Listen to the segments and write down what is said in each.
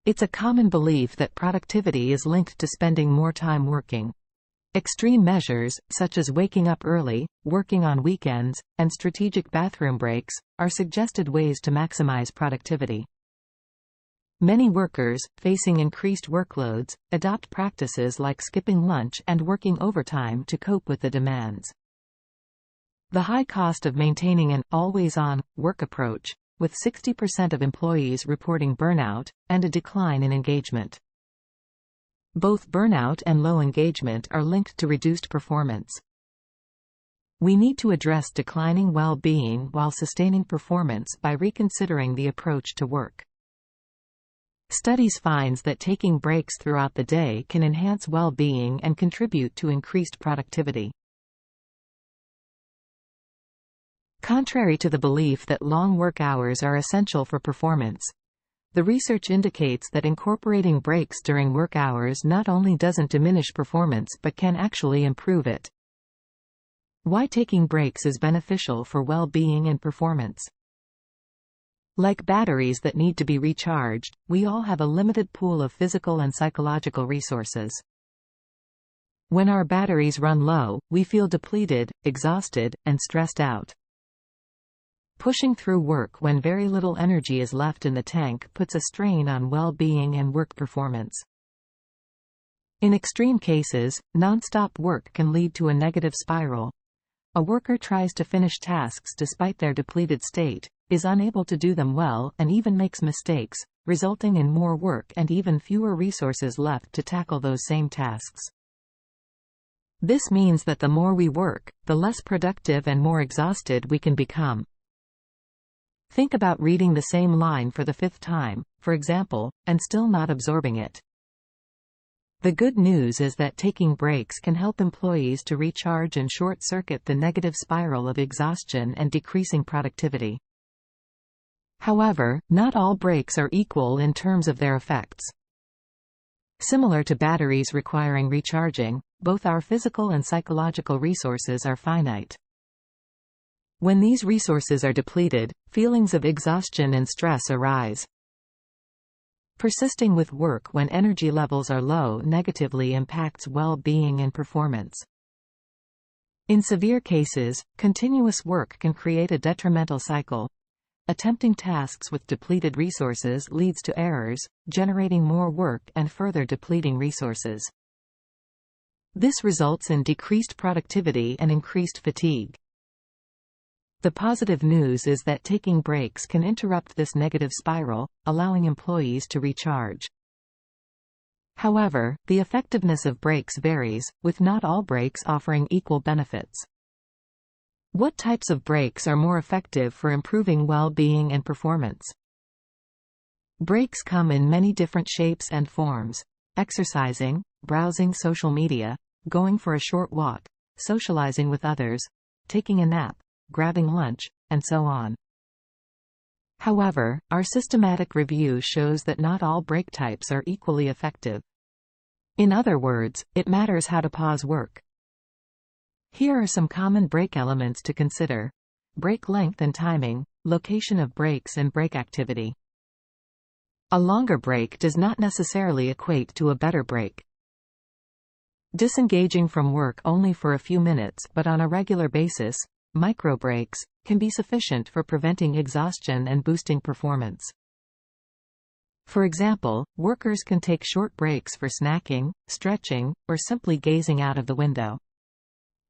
It's a common belief that productivity is linked to spending more time working. Extreme measures, such as waking up early, working on weekends, and strategic bathroom breaks, are suggested ways to maximize productivity. Many workers, facing increased workloads, adopt practices like skipping lunch and working overtime to cope with the demands. The high cost of maintaining an always-on work approach, with 60% of employees reporting burnout, and a decline in engagement. Both burnout and low engagement are linked to reduced performance. We need to address declining well-being while sustaining performance by reconsidering the approach to work. Studies find that taking breaks throughout the day can enhance well-being and contribute to increased productivity. Contrary to the belief that long work hours are essential for performance, the research indicates that incorporating breaks during work hours not only doesn't diminish performance but can actually improve it. Why taking breaks is beneficial for well-being and performance. Like batteries that need to be recharged, we all have a limited pool of physical and psychological resources. When our batteries run low, we feel depleted, exhausted, and stressed out. Pushing through work when very little energy is left in the tank puts a strain on well-being and work performance. In extreme cases, non-stop work can lead to a negative spiral. A worker tries to finish tasks despite their depleted state, is unable to do them well, and even makes mistakes, resulting in more work and even fewer resources left to tackle those same tasks. This means that the more we work, the less productive and more exhausted we can become. Think about reading the same line for the 5th time, for example, and still not absorbing it. The good news is that taking breaks can help employees to recharge and short-circuit the negative spiral of exhaustion and decreasing productivity. However, not all breaks are equal in terms of their effects. Similar to batteries requiring recharging, both our physical and psychological resources are finite. When these resources are depleted, feelings of exhaustion and stress arise. Persisting with work when energy levels are low negatively impacts well-being and performance. In severe cases, continuous work can create a detrimental cycle. Attempting tasks with depleted resources leads to errors, generating more work and further depleting resources. This results in decreased productivity and increased fatigue. The positive news is that taking breaks can interrupt this negative spiral, allowing employees to recharge. However, the effectiveness of breaks varies, with not all breaks offering equal benefits. What types of breaks are more effective for improving well-being and performance? Breaks come in many different shapes and forms: exercising, browsing social media, going for a short walk, socializing with others, taking a nap, grabbing lunch, and so on. However, our systematic review shows that not all break types are equally effective. In other words, it matters how to pause work. Here are some common break elements to consider: break length and timing, location of breaks and break activity. A longer break does not necessarily equate to a better break. Disengaging from work only for a few minutes but on a regular basis, micro breaks, can be sufficient for preventing exhaustion and boosting performance. For example, workers can take short breaks for snacking, stretching, or simply gazing out of the window.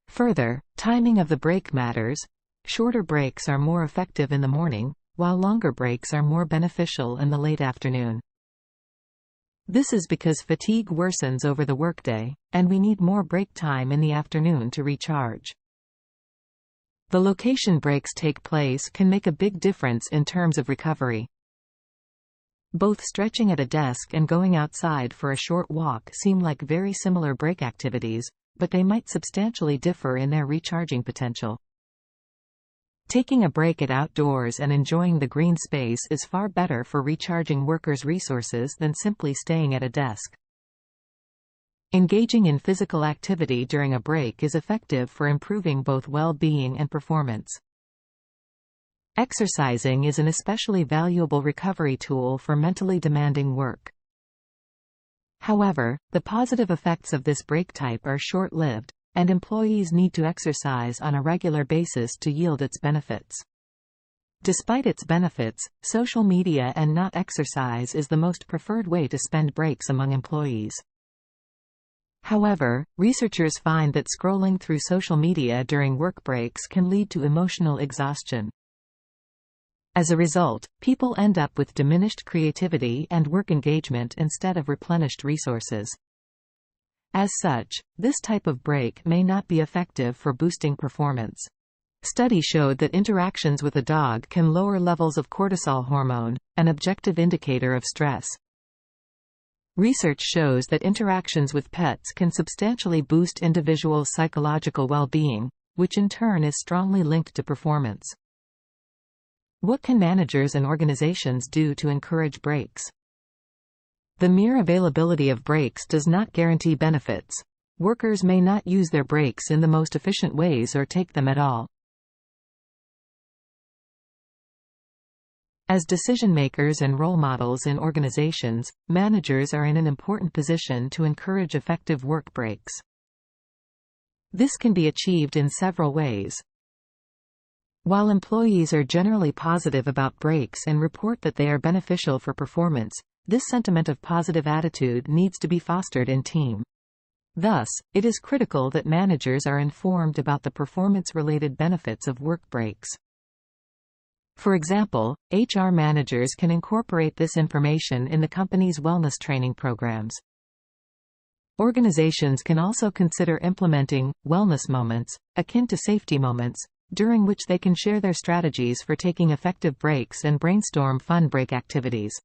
Further, timing of the break matters. Shorter breaks are more effective in the morning, while longer breaks are more beneficial in the late afternoon. This is because fatigue worsens over the workday, and we need more break time in the afternoon to recharge. The location breaks take place can make a big difference in terms of recovery. Both stretching at a desk and going outside for a short walk seem like very similar break activities, but they might substantially differ in their recharging potential. Taking a break at outdoors and enjoying the green space is far better for recharging workers' resources than simply staying at a desk. Engaging in physical activity during a break is effective for improving both well-being and performance. Exercising is an especially valuable recovery tool for mentally demanding work. However, the positive effects of this break type are short-lived, and employees need to exercise on a regular basis to yield its benefits. Despite its benefits, social media and not exercise is the most preferred way to spend breaks among employees. However, researchers find that scrolling through social media during work breaks can lead to emotional exhaustion. As a result, people end up with diminished creativity and work engagement instead of replenished resources. As such, this type of break may not be effective for boosting performance. Study showed that interactions with a dog can lower levels of cortisol hormone, an objective indicator of stress. Research shows that interactions with pets can substantially boost individuals' psychological well-being, which in turn is strongly linked to performance. What can managers and organizations do to encourage breaks? The mere availability of breaks does not guarantee benefits. Workers may not use their breaks in the most efficient ways or take them at all. As decision-makers and role models in organizations, managers are in an important position to encourage effective work breaks. This can be achieved in several ways. While employees are generally positive about breaks and report that they are beneficial for performance, this sentiment of positive attitude needs to be fostered in team. Thus, it is critical that managers are informed about the performance-related benefits of work breaks. For example, HR managers can incorporate this information in the company's wellness training programs. Organizations can also consider implementing wellness moments, akin to safety moments, during which they can share their strategies for taking effective breaks and brainstorm fun break activities.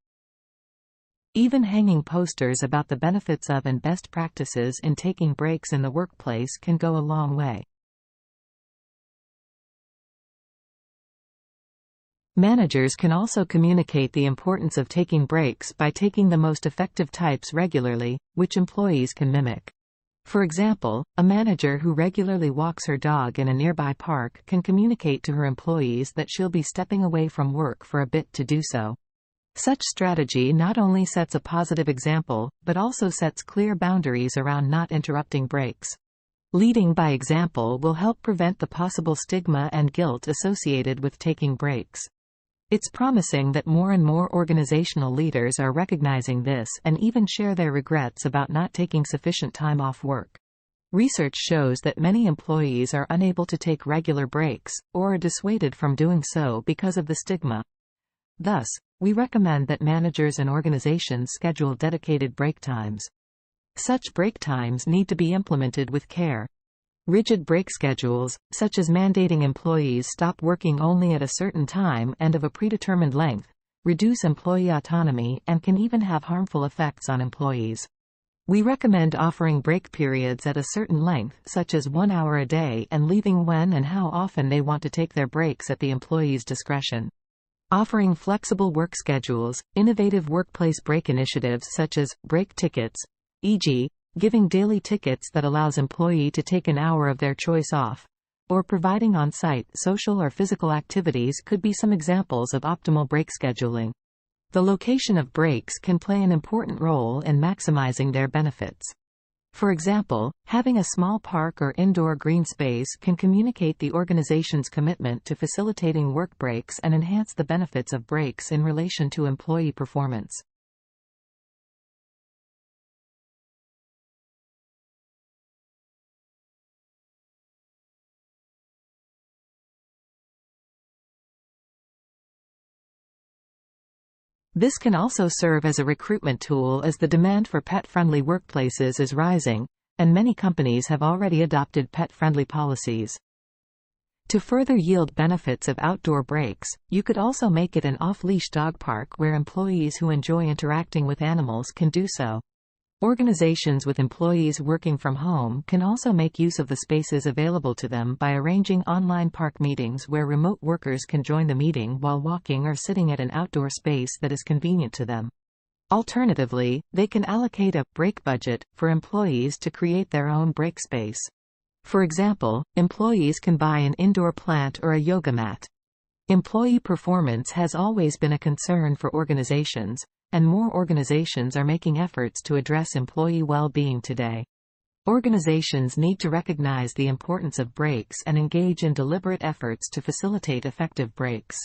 Even hanging posters about the benefits of and best practices in taking breaks in the workplace can go a long way. Managers can also communicate the importance of taking breaks by taking the most effective types regularly, which employees can mimic. For example, a manager who regularly walks her dog in a nearby park can communicate to her employees that she'll be stepping away from work for a bit to do so. Such strategy not only sets a positive example, but also sets clear boundaries around not interrupting breaks. Leading by example will help prevent the possible stigma and guilt associated with taking breaks. It's promising that more and more organizational leaders are recognizing this and even share their regrets about not taking sufficient time off work. Research shows that many employees are unable to take regular breaks, or are dissuaded from doing so because of the stigma. Thus, we recommend that managers and organizations schedule dedicated break times. Such break times need to be implemented with care. Rigid break schedules, such as mandating employees stop working only at a certain time and of a predetermined length, reduce employee autonomy and can even have harmful effects on employees. We recommend offering break periods at a certain length, such as 1 hour a day, and leaving when and how often they want to take their breaks at the employee's discretion. Offering flexible work schedules, innovative workplace break initiatives such as break tickets, e.g., giving daily tickets that allows employee to take an hour of their choice off, or providing on-site social or physical activities could be some examples of optimal break scheduling. The location of breaks can play an important role in maximizing their benefits. For example, having a small park or indoor green space can communicate the organization's commitment to facilitating work breaks and enhance the benefits of breaks in relation to employee performance. This can also serve as a recruitment tool as the demand for pet-friendly workplaces is rising, and many companies have already adopted pet-friendly policies. To further yield benefits of outdoor breaks, you could also make it an off-leash dog park where employees who enjoy interacting with animals can do so. Organizations with employees working from home can also make use of the spaces available to them by arranging online park meetings where remote workers can join the meeting while walking or sitting at an outdoor space that is convenient to them. Alternatively, they can allocate a break budget for employees to create their own break space. For example, employees can buy an indoor plant or a yoga mat. Employee performance has always been a concern for organizations, and more organizations are making efforts to address employee well-being today. Organizations need to recognize the importance of breaks and engage in deliberate efforts to facilitate effective breaks.